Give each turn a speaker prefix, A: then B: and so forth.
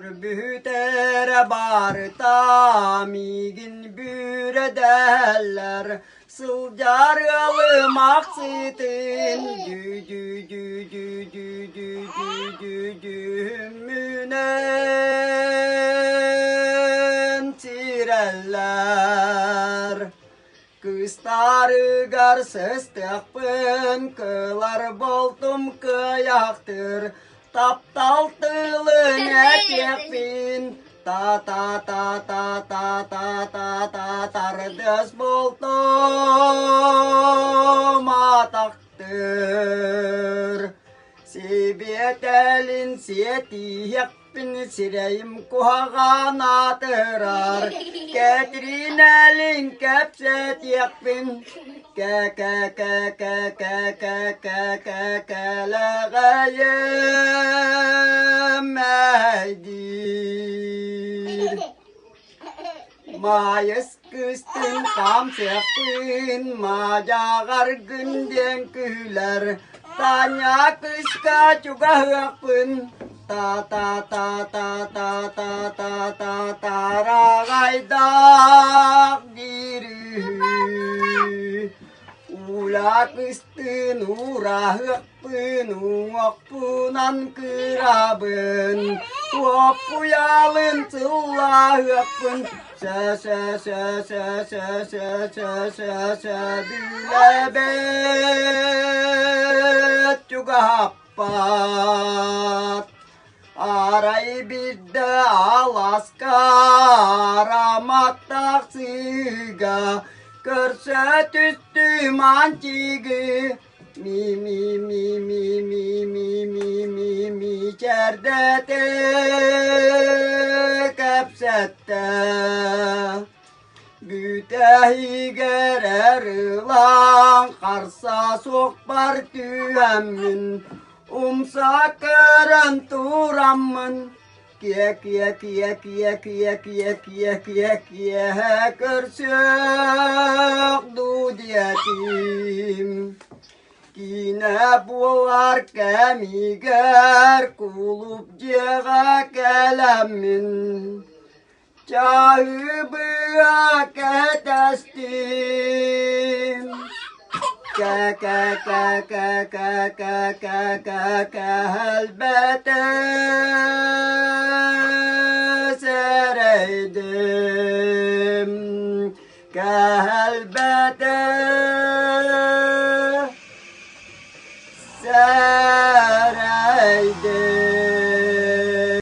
A: Bütere barta migin bürederler Sılcarılı maksitin münen tireller Kıstarı garsız tıkpın kılar boltum kıyaktır Taptaltılın etekpin ta ta ta ta ta ta ta ta tardes boltum ataktır Sibetelin siyetiyekpin sireyim kuhagana tırar Ketrinelin kepset yekpin ke ke ke ke ke ke ke ke ke lagayemeydir Mayıs kıstın kam sepin macagar günden küler Tanya kıska juga hıkpın ta ta ta ta ta ta ta ta ta ragaydak diri Ula kıstın ura hıkpın uokpunan kırabın Uokpuyalın tılla hıkpın Sö sö sö sö sö sö sö sö sö Bülebet juga happat Aray bidde alaska aramattak siga Körset üstü mancıgı Mi mi mi mi mi mi mi mi mi Çerdete kepsette Bütehi gerer lan Karsa sokbar tühemmin Umsa keren turamın Kie kie kie kie kie kie kie kie kie Körsök dudiyetim Kine bular kemiger Kulup cega kelemin Cahıbıya ketestim Ke ke ke ke ke ke ke ke ke elbette sereydim